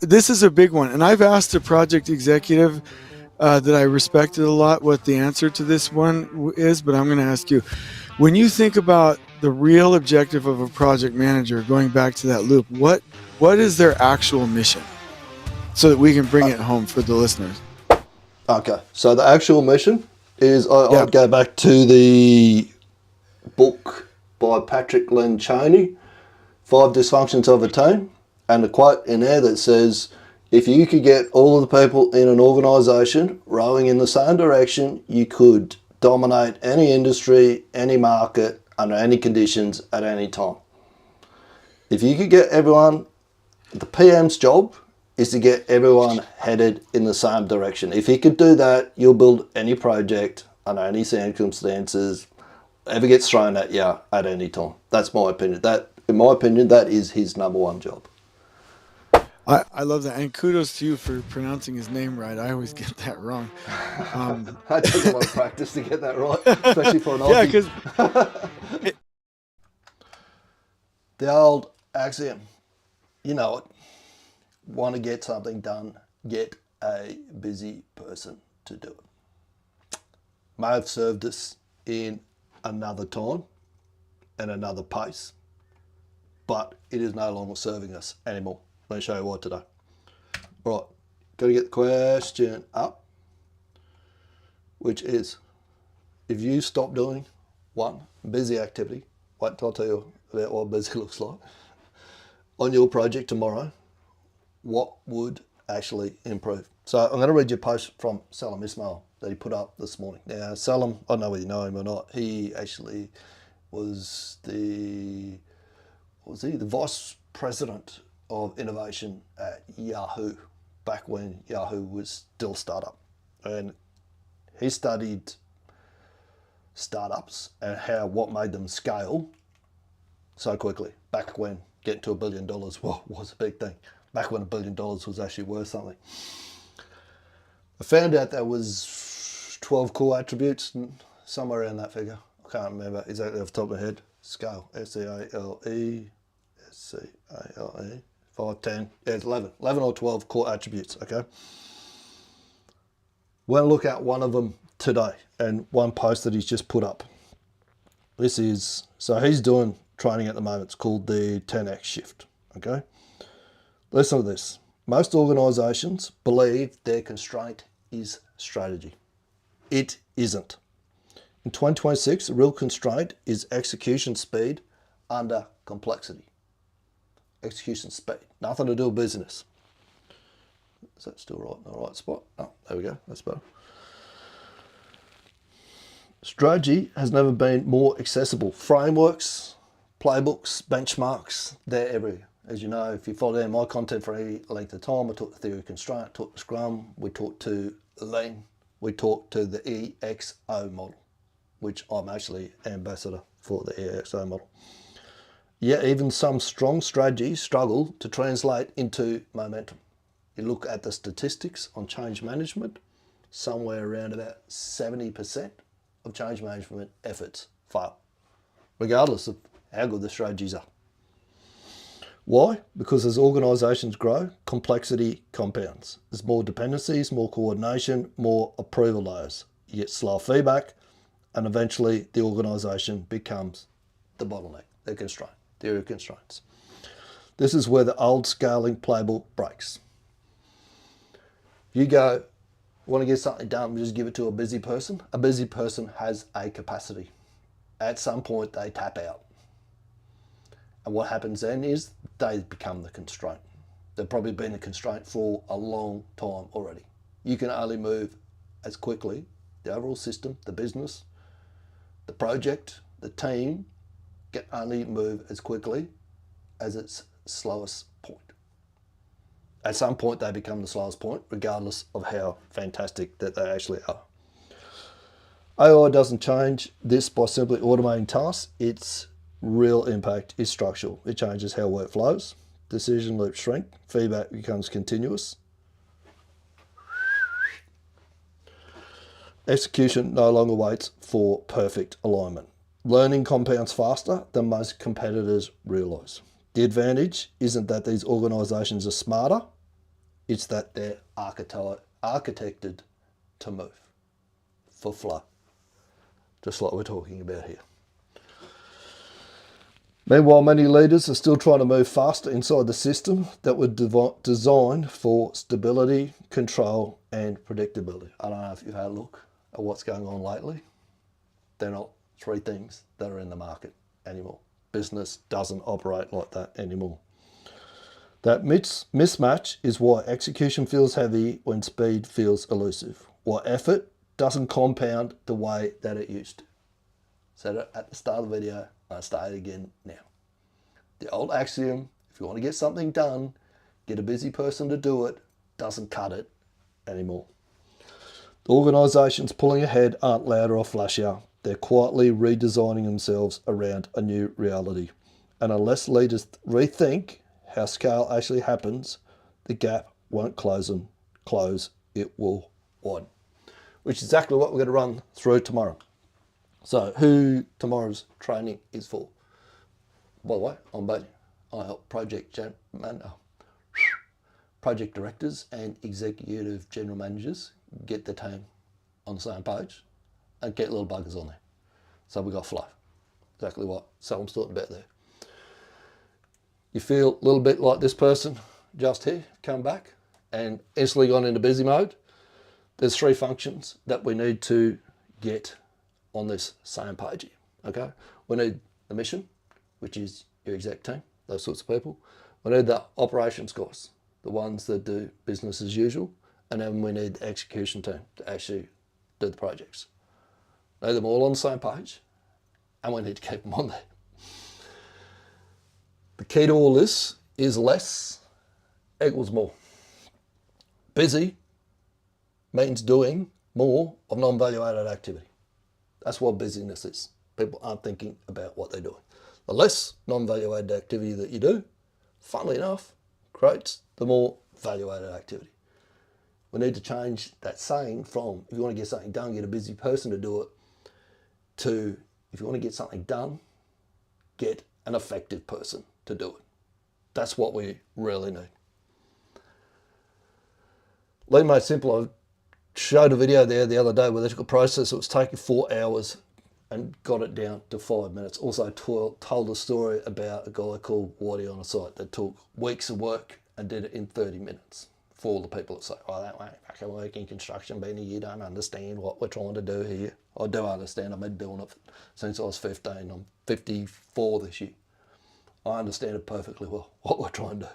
This is a big one, and I've asked a project executive that I respected a lot what the answer to this one is, but I'm going to ask you. When you think about the real objective of a project manager, going back to that loop, what is their actual mission, so that we can bring it home for the listeners? Okay, so the actual mission is Yeah. I'd go back to the book by Patrick Lencioni, Five Dysfunctions of a Team, and a quote in there that says, if you could get all of the people in an organisation rowing in the same direction, you could dominate any industry, any market, under any conditions at any time. If you could get everyone, the PM's job is to get everyone headed in the same direction. If he could do that, you'll build any project under any circumstances, ever gets thrown at you at any time. That's my opinion. In my opinion, that is his number one job. I love that, and kudos to you for pronouncing his name right. I always get that wrong. I took a lot of practice to get that right, especially for an Yeah, Aussie. because The old axiom, you know it. Want to get something done, get a busy person to do it. May have served us in another time and another pace, but it is no longer serving us anymore. Let me show you why today. Right, got to get the question up, which is, if you stop doing one busy activity, wait until I tell you about what busy looks like, on your project tomorrow, what would actually improve? So I'm going to read you a post from Salam Ismail that he put up this morning. Now, Salam, I don't know whether you know him or not. He actually was the vice president of innovation at Yahoo back when Yahoo was still a startup. And he studied startups and what made them scale so quickly. Back when getting to $1 billion was a big thing. Back when $1 billion was actually worth something. I found out there was 12 core attributes, somewhere around that figure. I can't remember exactly off the top of my head. Scale, S-C-A-L-E, 5, 10, yeah, it's 11 or 12 core attributes, okay? We're going to look at one of them today, and one post that he's just put up. So he's doing training at the moment. It's called the 10X shift, okay? Listen to this. Most organisations believe their constraint is strategy. It isn't. In 2026, the real constraint is execution speed under complexity. Execution speed. Nothing to do with business. Is that still right in the right spot? Oh, there we go. That's better. Strategy has never been more accessible. Frameworks, playbooks, benchmarks, they're everywhere. As you know, if you follow my content for any length of time, I talk the theory of constraint, talk to Scrum, we talk to Lean, we talk to the EXO model, which I'm actually ambassador for the EXO model. Yeah, even some strong strategies struggle to translate into momentum. You look at the statistics on change management, somewhere around about 70% of change management efforts fail, regardless of how good the strategies are. Why? Because as organisations grow, complexity compounds. There's more dependencies, more coordination, more approval layers. You get slow feedback, and eventually the organisation becomes the bottleneck, the constraint, theory of constraints. This is where the old scaling playbook breaks. You want to get something done, just give it to a busy person. A busy person has a capacity. At some point, they tap out. And what happens then is they become the constraint. They've probably been a constraint for a long time already. You can only move as quickly, the overall system, the business, the project, the team can only move as quickly as its slowest point. At some point, they become the slowest point, regardless of how fantastic that they actually are. AI doesn't change this by simply automating tasks. Its real impact is structural. It changes how work flows, decision loops shrink, feedback becomes continuous. Execution no longer waits for perfect alignment. Learning compounds faster than most competitors realise. The advantage isn't that these organisations are smarter, It's that they're architected to move for flow, just like we're talking about here. Meanwhile, many leaders are still trying to move faster inside the system that were designed for stability, control, and predictability. I don't know if you've had a look at what's going on lately. They're not three things that are in the market anymore. Business doesn't operate like that anymore. That mismatch is why execution feels heavy when speed feels elusive, why effort doesn't compound the way that it used to. Said it at the start of the video, I'll start it again now. The old axiom, if you want to get something done, get a busy person to do it, doesn't cut it anymore. The organisations pulling ahead aren't louder or flashier. They're quietly redesigning themselves around a new reality. And unless leaders rethink how scale actually happens, the gap won't close, it will widen. Which is exactly what we're going to run through tomorrow. So who tomorrow's training is for. By the way, I'm Buddy. I help project directors and executive general managers get the team on the same page and get little buggers on there. So we've got flow. Exactly what Salem's talking about there. You feel a little bit like this person just here, come back and instantly gone into busy mode. There's three functions that we need to get on this same page here, okay? We need the mission, which is your exec team, those sorts of people. We need the operations guys, the ones that do business as usual, and then we need the execution team to actually do the projects. We need them all on the same page, and we need to keep them on there. The key to all this is less equals more. Busy means doing more of non-value added activity. That's what busyness is. People aren't thinking about what they're doing. The less non-value added activity that you do, funnily enough, creates the more value added activity. We need to change that saying from, if you want to get something done, get a busy person to do it, to, if you want to get something done, get an effective person to do it. That's what we really need. Lean Made Simple, I showed a video there the other day where they took a process that was taking 4 hours and got it down to 5 minutes. Also told a story about a guy called Whitey on a site that took weeks of work and did it in 30 minutes. For all the people that say, oh, that won't fucking work in construction, Benny, you don't understand what we're trying to do here. I do understand. I've been doing it since I was 15. I'm 54 this year. I understand it perfectly well, what we're trying to do.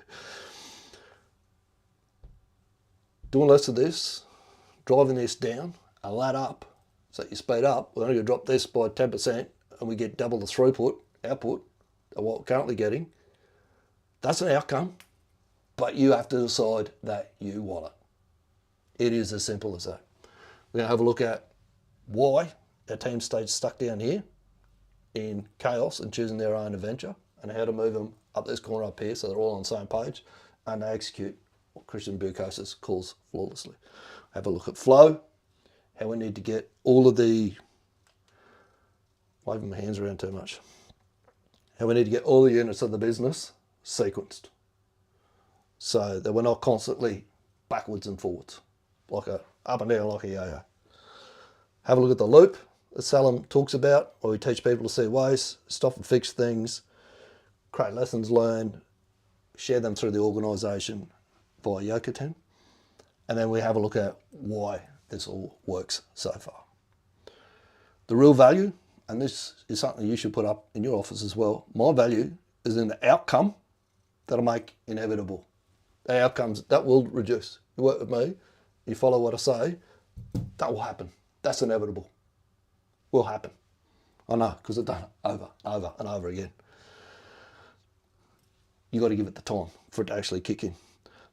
Doing less of this, driving this down, a lat up, so you speed up, we're only going to drop this by 10% and we get double the throughput, output, of what we're currently getting. That's an outcome, but you have to decide that you want it. It is as simple as that. We're going to have a look at why our team stays stuck down here in chaos and choosing their own adventure, and how to move them up this corner up here so they're all on the same page and they execute what Christian Bukosis calls flawlessly. Have a look at flow, how we need to get all of the, waving my hands around too much, how we need to get all the units of the business sequenced so that we're not constantly backwards and forwards, like a up and down like a yo-yo. Have a look at the loop that Salem talks about, where we teach people to see ways, stop and fix things, create lessons learned, share them through the organisation via Yoka 10. And then we have a look at why this all works so far. The real value, and this is something you should put up in your office as well, my value is in the outcome that'll make inevitable. The outcomes, that will reduce. You work with me, you follow what I say, that will happen. That's inevitable. Will happen. I know, because I've done it over and over again. You got to give it the time for it to actually kick in.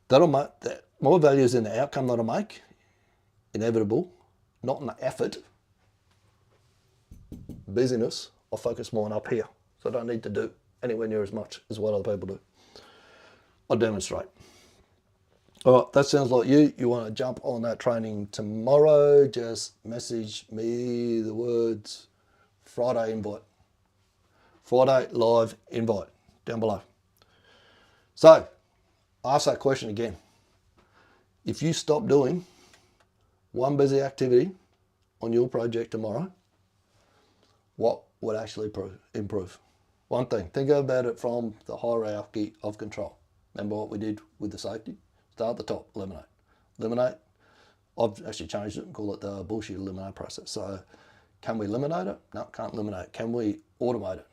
That'll make that. My value is in the outcome that I make, inevitable, not in the effort. Busyness, I focus mine up here, so I don't need to do anywhere near as much as what other people do. I demonstrate. All right, that sounds like you. You want to jump on that training tomorrow, just message me the words Friday invite. Friday live invite down below. So, I ask that question again. if you stop doing one busy activity on your project tomorrow, what would actually improve? One thing, think about it from the hierarchy of control. Remember what we did with the safety? Start at the top, eliminate. Eliminate, I've actually changed it and call it the bullshit eliminate process. So can we eliminate it? No, can't eliminate it. Can we automate it?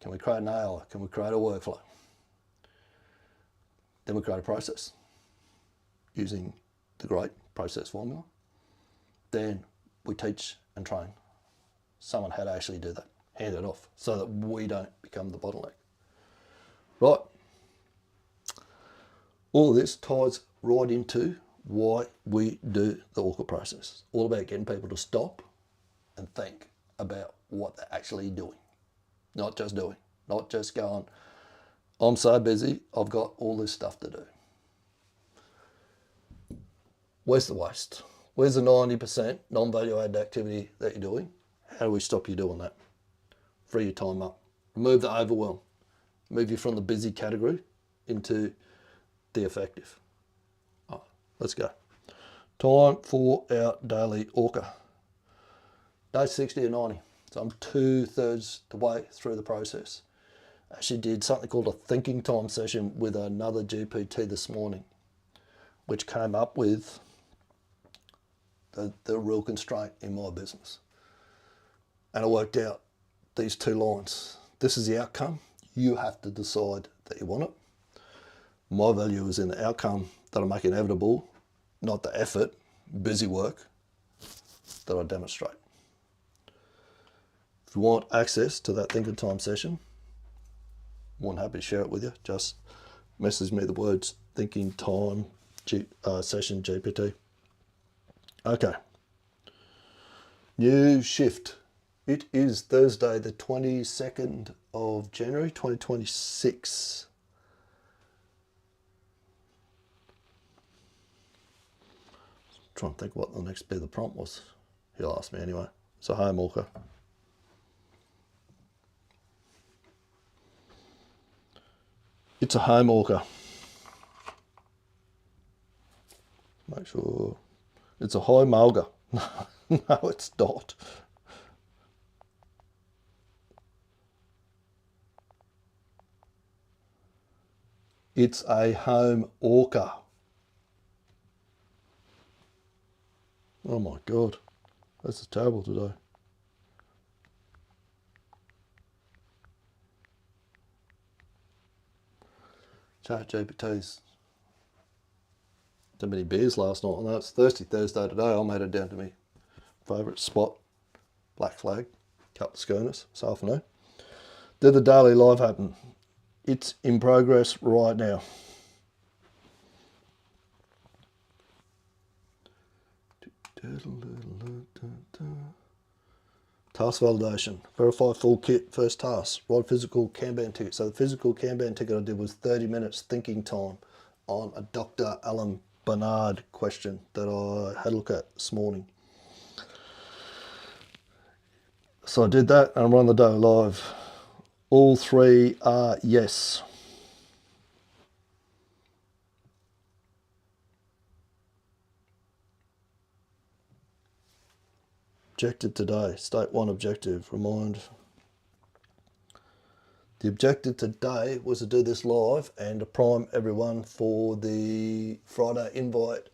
Can we create an AI? Can we create a workflow? Then we create a process using the great process formula. Then we teach and train someone how to actually do that. Hand it off so that we don't become the bottleneck. Right. All of this ties right into why we do the ORCA process. All about getting people to stop and think about what they're actually doing. Not just doing, not just going, I'm so busy, I've got all this stuff to do. Where's the waste? Where's the 90% non-value added activity that you're doing? How do we stop you doing that? Free your time up. Remove the overwhelm. Move you from the busy category into the effective. All right, let's go. Time for our daily ORCA. Day 60 or 90. So I'm 2/3 the way through the process. Actually did something called a thinking time session with another GPT this morning, which came up with the real constraint in my business. And I worked out these 2 lines. This is the outcome. You have to decide that you want it. My value is in the outcome that I make inevitable, not the effort, busy work that I demonstrate. If you want access to that thinking time session, I'm more than happy to share it with you. Just message me the words thinking time session GPT. Okay. New shift. It is Thursday, the 22nd of January, 2026. Trying to think what the next bit of the prompt was. He'll ask me anyway. So, home ORCA. It's a home ORCA. Make sure it's a high mulga. No, it's not. It's a home ORCA. Oh my God, this is terrible today. ChatGPT's too many beers last night. I know it's Thirsty Thursday today. I'm headed down to my favourite spot, Black Flag, couple of schooners this afternoon. Did the daily live happen? It's in progress right now. Task validation. Verify full kit. First task. Write physical Kanban ticket. So the physical Kanban ticket I did was 30 minutes thinking time on a Dr. Alan Bernard question that I had a look at this morning. So I did that and I'm running the day live. All 3 are yes. Objective today. State 1 objective. Remind. The objective today was to do this live and to prime everyone for the Friday invite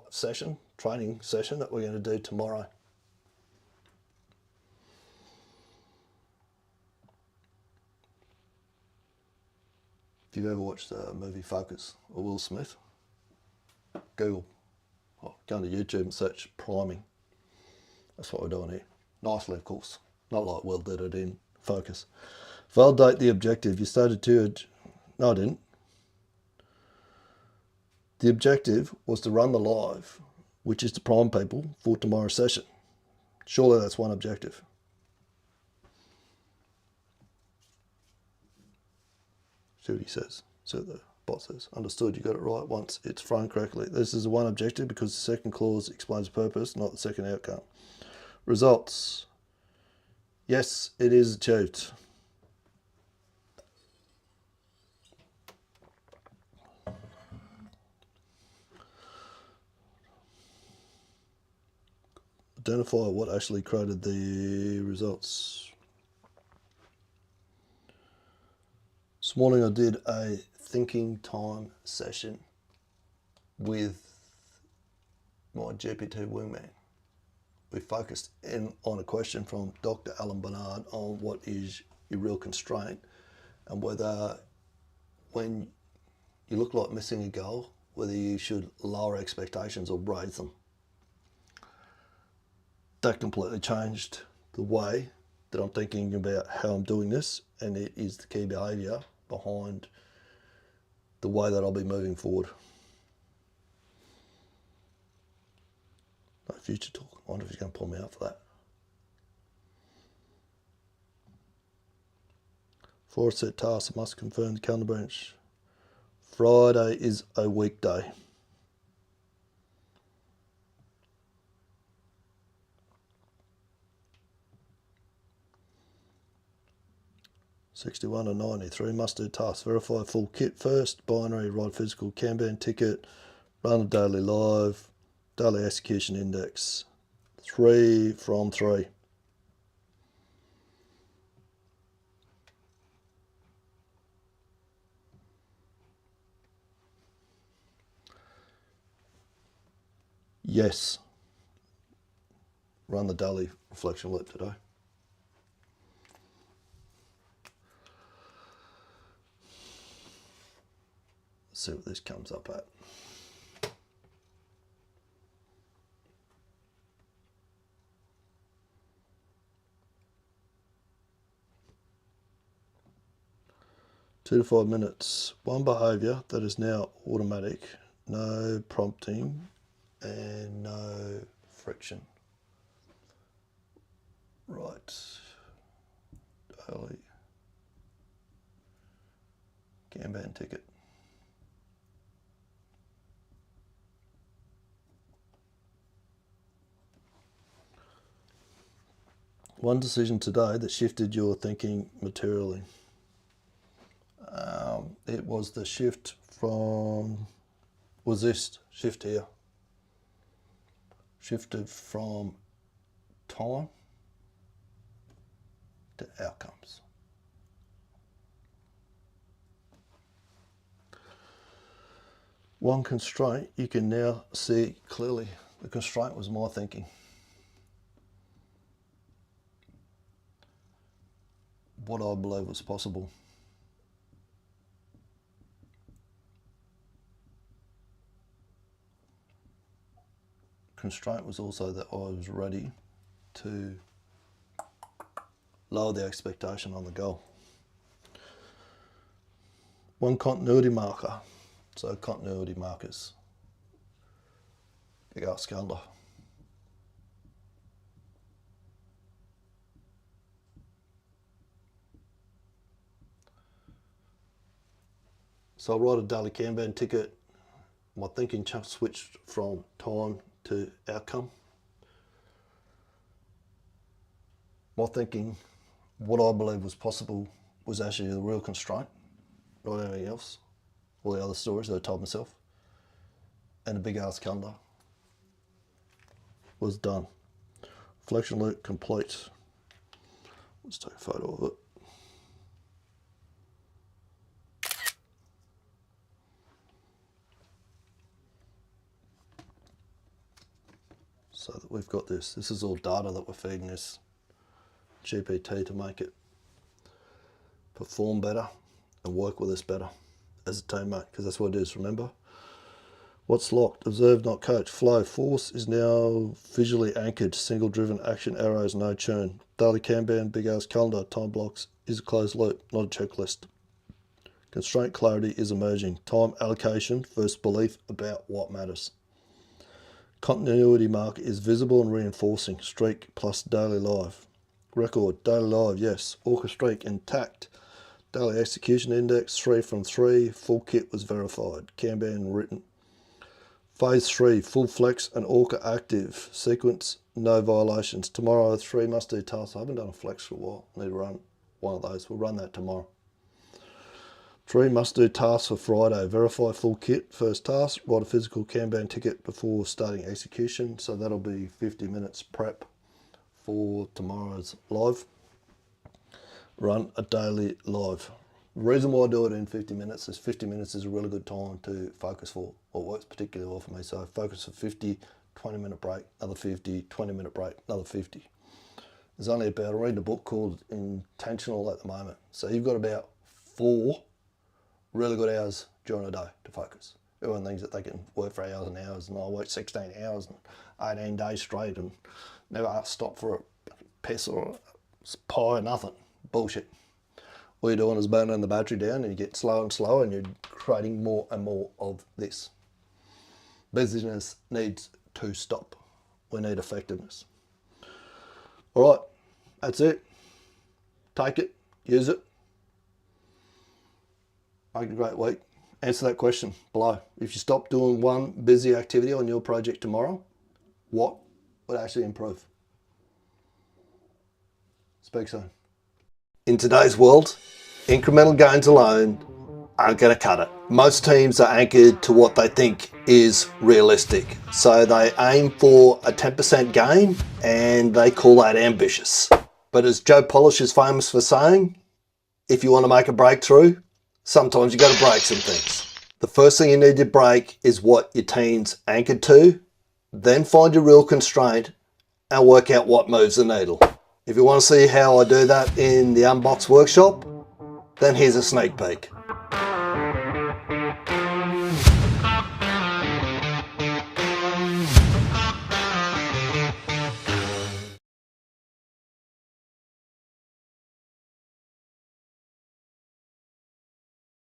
session, training session that we're going to do tomorrow. If you've ever watched the movie Focus or Will Smith, Google, go to YouTube and search priming. That's what we're doing here. Nicely, of course. Not like Will did it in Focus. Validate the objective. You started to... No, I didn't. The objective was to run the live, which is to prime people for tomorrow's session. Surely that's one objective. See what he says. See what the bot says. Understood, you got it right once it's framed correctly. This is the one objective because the second clause explains the purpose, not the second outcome. Results. Yes, it is achieved. Identify what actually created the results. This morning I did a thinking time session with my GPT wingman. We focused in on a question from Dr. Alan Bernard on what is your real constraint and whether when you look like missing a goal, whether you should lower expectations or raise them. That completely changed the way that I'm thinking about how I'm doing this, and it is the key behaviour behind the way that I'll be moving forward. No future talk. I wonder if he's going to pull me out for that. For a set task, I must confirm the calendar branch. Friday is a weekday. $61 and $93 must do tasks. Verify full kit first. Binary, write physical Kanban ticket. Run a daily live. Daily execution index. 3 from 3. Yes. Run the daily reflection loop today. Let's see what this comes up at. Two to 5 minutes. One behaviour that is now automatic. No prompting and no friction. Right. Daily Kanban ticket. One decision today that shifted your thinking materially. It was the shift from, was this shift here. Shifted from time to outcomes. One constraint you can now see clearly. The constraint was my thinking. What I believe was possible. Constraint was also that I was ready to lower the expectation on the goal. One continuity marker. So continuity markers. Big ass calendar. So I'll write a daily Kanban ticket. My thinking switched from time to outcome. My thinking, what I believe was possible, was actually the real constraint, not anything else. All the other stories that I told myself. And a big ass calendar was done. Reflection loop complete. Let's take a photo of it. So that we've got this. This is all data that we're feeding this GPT to make it perform better and work with us better as a teammate, because that's what it is, remember? What's locked? Observe, not coach. Flow. Force is now visually anchored. Single driven action arrows, no churn. Daily Kanban, big ass calendar, time blocks is a closed loop, not a checklist. Constraint clarity is emerging. Time allocation versus belief about what matters. Continuity mark is visible and reinforcing. Streak plus daily live. Record, daily live, yes. ORCA streak intact. Daily execution index, 3 from 3. Full kit was verified. Kanban written. Phase 3, full flex and ORCA active. Sequence, no violations. Tomorrow, 3 must do tasks. I haven't done a flex for a while. I need to run one of those. We'll run that tomorrow. 3 must-do tasks for Friday. Verify full kit, first task. Write a physical Kanban ticket before starting execution. So that'll be 50 minutes prep for tomorrow's live. Run a daily live. The reason why I do it in 50 minutes is 50 minutes is a really good time to focus for what works particularly well for me. So focus for 50, 20-minute break, another 50, 20-minute break, another 50. There's only about, I'm reading a book called Intentional at the moment. So you've got about 4 really good hours during the day to focus. Everyone thinks that they can work for hours and hours, and I work 16 hours and 18 days straight and never stop for a piss or a pie or nothing. Bullshit. All you're doing is burning the battery down, and you get slower and slower, and you're creating more and more of this. Busyness needs to stop. We need effectiveness. All right, that's it. Take it, use it. Make it a great week. Answer that question below. If you stop doing one busy activity on your project tomorrow, what would actually improve? Speak soon. In today's world, incremental gains alone aren't going to cut it. Most teams are anchored to what they think is realistic. So they aim for a 10% gain and they call that ambitious. But as Joe Polish is famous for saying, if you want to make a breakthrough, sometimes you got to break some things. The first thing you need to break is what your team's anchored to, then find your real constraint and work out what moves the needle. If you want to see how I do that in the Unbox workshop, then here's a sneak peek.